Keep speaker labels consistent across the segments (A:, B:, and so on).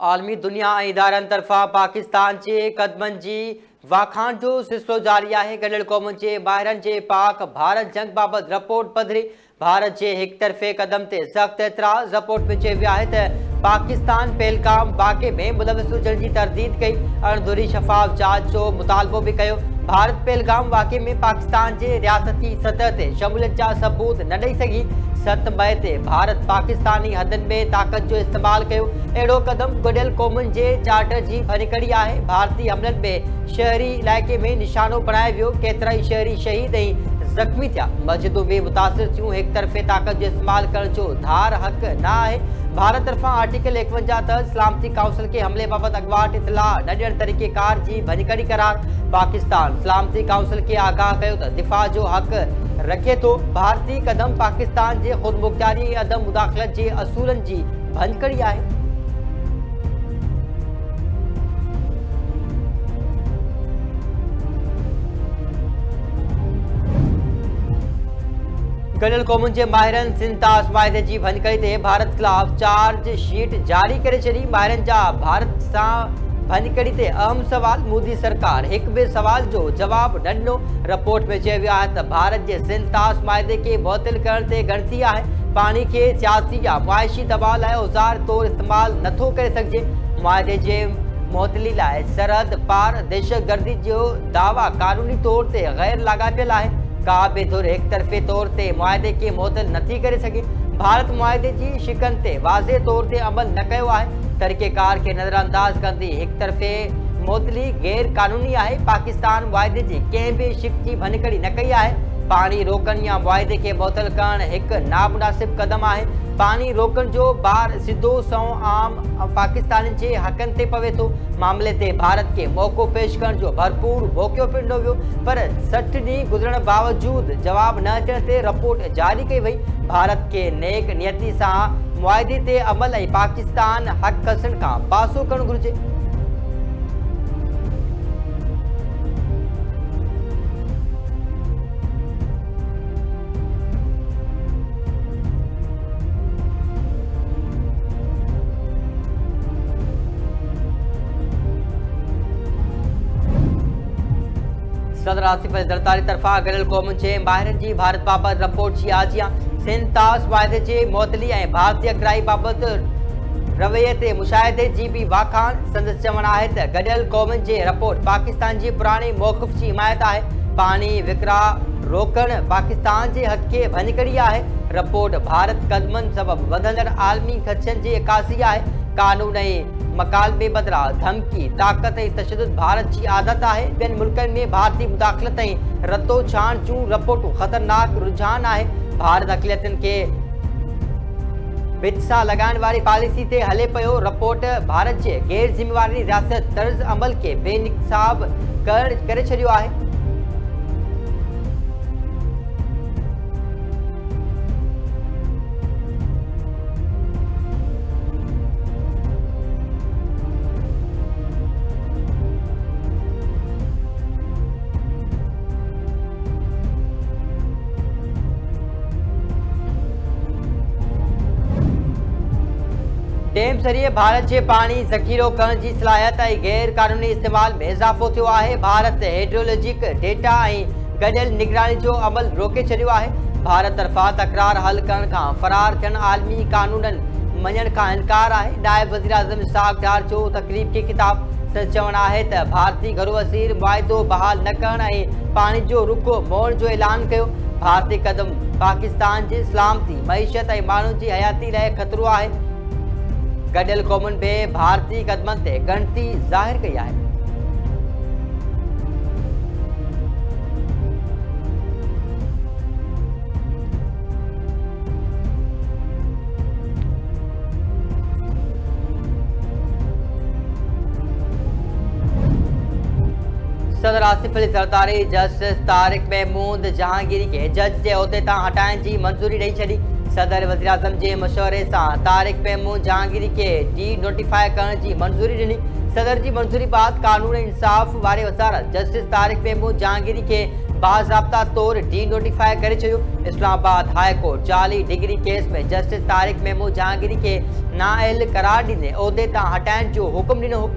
A: आलमी दुनिया ऐं इदारनि तरफ़ां पाकिस्तान जे क़दमनि जी वाखाण जो सिलसिलो जारी आहे। गॾियल क़ौमुनि जे माहिरनि जे पाक भारत जंग बाबति रिपोर्ट पधिरी भारत जे हिक तरफ़े क़दम ते सख़्त एतिराज़। रिपोर्ट में चयो वियो आहे त पाकिस्तान पहलगाम वाक़े में मुलविस हुजण जी तरदीद कई। अणधुरी शफ़ाफ़ जांच जो मुतालबो भी कयो। भारत पहलगाम वाक़े में पाकिस्तान जे रियासती सतह ते शमूलियत जा सबूत न ॾेई सघी। 7 मई ते भारत पाकिस्तानी हदनि में ताक़त जो इस्तेमाल कयो। अहिड़ो क़दम गॾियल क़ौमुनि जे चार्टर जी भञकड़ी आहे। भारतीय हमलनि में शहरी इलाइक़े में निशानो बणायो वियो। केतिराई शहरी शहीद ऐं ज़ख़्मी थिया। मस्जिदूं बि मुतासिर थियूं। हिक तरफ़े ताक़त जो इस्तेमाल करण जो धार हक़ न आहे। भारत तरफ़ां आर्टिकल 51 तहत सलामती काउंसिल के हमले बाबति अॻुवाट इतलाह न ॾियण तरीक़ेकार जी भञकड़ी करार। पाकिस्तान सलामती काउंसिल के आगाह कयो त दिफ़ा जो हक़ रखे थो। भारतीय क़दम पाकिस्तान जे ख़ुदमुख्तियारी ऐं अदम मुदाख़लत जे असूलनि जी भञकड़ी आहे। गॾियल क़ौमुनि जे माहिरनि सिंतास माइदे जी भञकड़ी ते भारत ख़िलाफ़ चार्ज शीट जारी करे छॾी। माहिरनि जा भारत सां भञकड़ी ते अहम सवाल। मोदी सरकार हिक ॿिए सवाल जो जवाब न ॾिनो। रिपोर्ट में चयो वियो आहे त भारत जे सिंतास माइदे खे मुअत्तल करण ते ॻणिती आहे। पाणी खे सियासी या मुआइशी दबाव लाइ औज़ार तौरु इस्तेमाल नथो करे सघिजे। मुआदे जे मुअत्तली लाइ सरहद पार दहशतगर्दी जो दावा क़ानूनी तौर ते गैर लाॻापियल आहे। का बि धुर एक तरफ़े तौर ते मुआदे के मुअत्तल नथी करे सघे। भारत मुआदे जी शिकनि ते वाज़े तौर ते अमल न कयो आहे। तरीक़ेकार खे नज़रअंदाज कंदी हिक तरफ़े मुअत्तली गैर क़ानूनी आहे। पाकिस्तान मुआदे जी कंहिं बि शिक जी भञकड़ी न कई आहे। पाणी रोकण या मुआदे के मुअत्तल करण एक नामुनासिब क़दम आहे। पाणी रोकण जो बार सिधो सऊं आम पाकिस्तानियुनि जे हक़नि ते पवे थो। मामले ते भारत के मौक़ो पेश करण जो भरपूर मौक़ो पिणो वियो, पर 60 ॾींहं गुज़रण बावजूद जवाब न अचण ते रिपोर्ट जारी कई वई। भारत के नेक नियती सां मुआदे ते अमल ऐं पाकिस्तान हक़ कसण खां पासो करणु घुरिजे। सदर आसिफ अली ज़रदारी तरफ़ां गॾियल क़ौमुनि जे माहिरनि जी भारत बाबति रिपोर्ट जी आजियां। सिंतास मुआदे जे मुअत्तली ऐं भारतीय अॻराई बाबति रवैये ते मुशाहिदे जी बि वाखाण। संदसि चवणु आहे त गॾियल क़ौमुनि जे रिपोर्ट पाकिस्तान जी पुराणे मौक़िफ़ जी हिमायत आहे। पाणी विकिराउ रोकण पाकिस्तान जे हक़ खे भञकड़ी आहे। रिपोर्ट भारत क़दमनि सबबि वधंदड़ आलमी ख़दशनि जी अकासी आहे। कानून ऐं मकालबे बदिरां धमकी ताक़त ऐं तशद्दुद भारत जी आदत आहे। ॿियनि मुल्कनि में भारतीय मुदाख़लत ऐं रतो छाण जूं रिपोर्टूं ख़तरनाक रुझान आहे। भारत अक़लियतुनि खे भित सां लॻाइण वारी पॉलिसी ते हले पियो। रिपोर्ट भारत जे गैर ज़िम्मेवारी रियासत तर्ज़ अमल खे बेनिसाब करे छॾियो आहे। डैम ज़रिए भारत जे पाणी ज़ख़ीरो करण जी सलाहियत ऐं गैर क़ानूनी इस्तेमाल में इज़ाफ़ो थियो आहे। भारत हाइड्रोलॉजिक डेटा ऐं गॾियल निगरानी जो अमल रोके छॾियो आहे। भारत तरफ़ां तकरार हल करण खां फ़रार थियण आलमी क़ानूननि मञण खां इनकार आहे। नायब वज़ीर आज़म इसहाक़ डार जो तक़रीब खे ख़िताब। संदसि चवणु आहे त भारतीय घरू वज़ीर मुआहिदो बहाल न करण ऐं पाणी जो रुख़ मोड़ण जो ऐलान कयो। भारतीय क़दम पाकिस्तान जी सलामती मईशत ऐं माण्हुनि जी हयाती लाइ ख़तरो आहे। गॾियल क़ौमुनि में भारतीय क़दमनि ते ॻणिती ज़ाहिर कई आहे। सदर आसिफ अली ज़रदारी जस्टिस तारिक महमूद जहांगीरी के जज जे उहिदे तां हटाइण जी मंज़ूरी ॾेई छॾी। सदर वज़ीर आज़म जे मशवरे सां तारिक महमूद जहांगीरी के डी नोटिफाई करण जी मंज़ूरी ॾिनी। सदर जी मंज़ूरी बाद कानून इंसाफ़ वारे वज़ारत जस्टिस तारिक महमूद जहांगीरी के बाज़ाब्ता तौर डी नोटिफाई करे छॾियो। इस्लामाबाद हाई कोर्ट जाली डिग्री केस में जस्टिस तारिक महमूद जहांगीरी के नाअहल करार ॾिने उहिदे तां हटाइण जो हुकुम ॾिनो हो।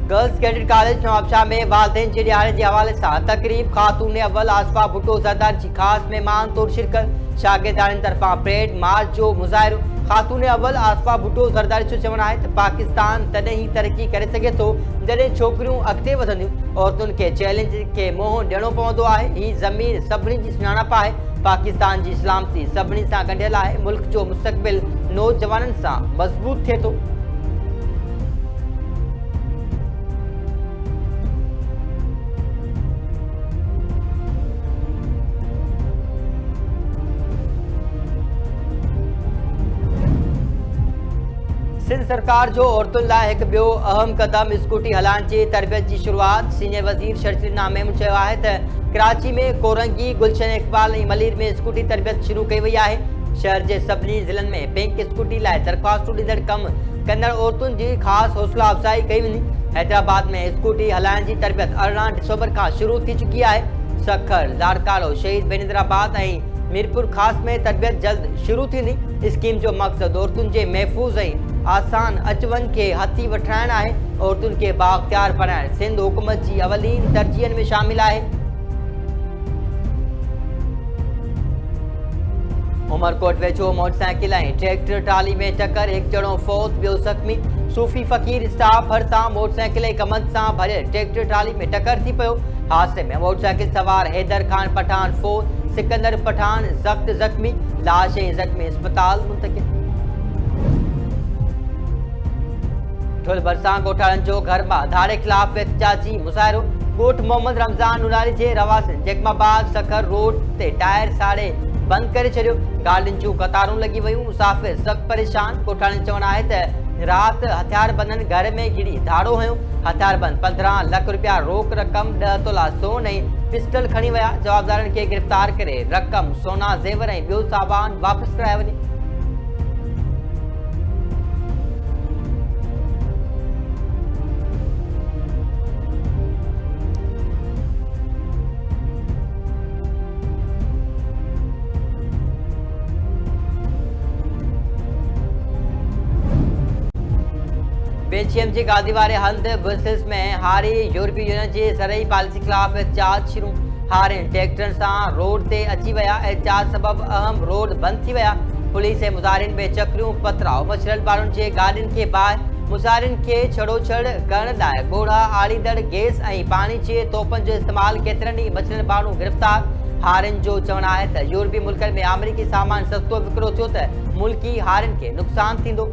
A: गर्ल्स कैडेट कॉलेज नवाबशाह में वालदेन जे ॾियारे जे हवाले सां तकरीब ख़ातून अव्वल आसफा भुट्टो ज़रदारी जी ख़ासि महिमान तौर शिरकत। शागिर्दारनि तरफ़ां परेड मार्च जो मुज़ाहिरो। ख़ातून अव्वल आसफा भुट्टो ज़रदारी जो चवणु आहे त पाकिस्तान तॾहिं ई तरक़ी करे सघे थो जॾहिं छोकिरियूं अॻिते वधंदियूं। औरतुनि खे चैलेंज खे मुंहुं ॾियणो पवंदो आहे। हीअ ज़मीन सभिनी जी सुञाणप आहे। पाकिस्तान जी सलामती सभिनी सां गंढियल आहे। मुल्क जो मुस्तक़बिल नौजवाननि सां मज़बूत थिए थो। सिंध सरकार जो औरतुनि लाइ हिकु ॿियो अहम क़दम स्कूटी हलाइण जी तरबियत जी शुरूआत। सीनियर वज़ीर शर्जील नामेम चयो आहे त कराची में कोरंगी, गुलशन इकबाल ऐं मलीर में स्कूटी तरबियत शुरू कई वई आहे। शहर जे सभिनी ज़िलनि में पिंक स्कूटी लाइ दरख़्वास्तूं ॾींदड़ कमु कंदड़ औरतुनि जी ख़ासि हौसला अफ़ज़ाई कई वेंदी। हैदराबाद में स्कूटी हलाइण जी तरबियत 18 दिसंबर खां शुरू थी चुकी आहे। सखर, लाड़कालो, शहीद बेनिंद्राबाद ऐं मीरपुर ख़ासि में तरबियत जल्द शुरू थींदी। स्कीम जो मक़सदु औरतुनि जे महफ़ूज़ ऐं आसान अचवञ खे हथी वठाइणु आहे। औरतुनि खे बाख्तियार बणाइणु सिंध हुकूमत जी अवलीन तरजीहनि में शामिल आहे। उमरकोट वेझो मोटरसाइकिल ऐं ट्रैक्टर ट्राली में टक्कर, हिकु ॼणो फौत, ॿियो ज़ख़्मी। सूफ़ी फ़कीर स्टाफ भरिसां मोटरसाइकिल ऐं कमनि सां भरियल ट्रैक्टर ट्राली में टक्कर थी पियो। हादसे में मोटरसाइकिल सवार हैदर खान पठान फौत, सिकंदर पठान ज़ख़्मी। लाश ऐं ज़ख़्मी अस्पताल मुंतक़िल। ठुल भरिसां ॻोठाणनि जो घर मां धाड़े ख़िलाफ़ एहतिजाजी मुज़ाहिरो। ॻोठ मोहम्मद रमज़ान नुनारी जे रवासिन जैकमाबाद सखर रोड ते टायर साड़े बंदि करे छॾियो। गाॾियुनि जूं कतारूं लॻी वयूं। मुसाफ़िर सख़्त परेशान। ॻोठाणनि चवणु आहे त राति हथियारबंदनि घर में घिरी धाड़ो हयो। हथियारबंद 15 लाख रुपया रोक रक़म, 10 तोला सोन ऐं पिस्टल खणी विया। जवाबदारनि खे गिरफ़्तार करे रक़म, सोना ज़ेवर ऐं ॿियो सामान वापसि करायो वञे। बेल्जियम जे गादी वारे हंध ब्रसेल्स में हारी यूरोपीय यूनियन जे ज़रई पॉलिसी ख़िलाफ़ एहतिजाज शुरू। हारियुनि ट्रैक्टरनि सां रोड ते अची विया। एहतिजाज सबबि अहम रोड बंदि थी विया। पुलिस ऐं मुज़ाहिरीन में चकरियूं, पथराव मचलियल ॿारनि जे गाॾियुनि खे ॿाहि। मुज़ाहिरीन खे छड़ोछड़ करण लाइ ॻोढ़ा, आड़ींदड़ गैस ऐं पाणी जे तोपनि जो इस्तेमालु। केतिरनि ई मचलियल माण्हू गिरफ़्तार। हारियुनि जो चवणु आहे त यूरोपीय मुल्कनि में अमरीकी सामान सस्तो विकिरो थियो त मुल्की हारियुनि खे नुक़सानु थींदो।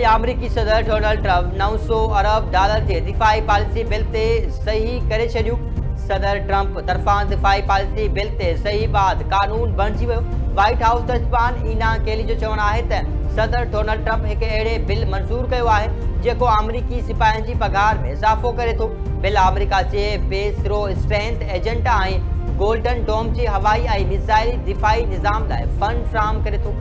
A: अमरीकी सदर डोनाल्ड ट्रंप $900 अरब जे दिफ़ाई पॉलिसी बिल ते सही करे छॾियूं। सदर ट्रंप तरफ़ां दिफ़ाई पॉलिसी बिल ते सही बाद कानून बणिजी वियो। व्हाइट हाउस तर्जुमान ईना केली जो चवणु आहे त सदर डोनाल्ड ट्रंप हिकु अहिड़े बिल मंज़ूर कयो आहे जेको अमरीकी सिपाहियुनि जी पघार में इज़ाफ़ो करे थो। बिल अमरीका जे बेसरो स्ट्रेंथ एजेंडा ऐं गोल्डन डोम जे हवाई ऐं मिसाइली दिफ़ाई निज़ाम लाइ फंड फ़राहम करे थो।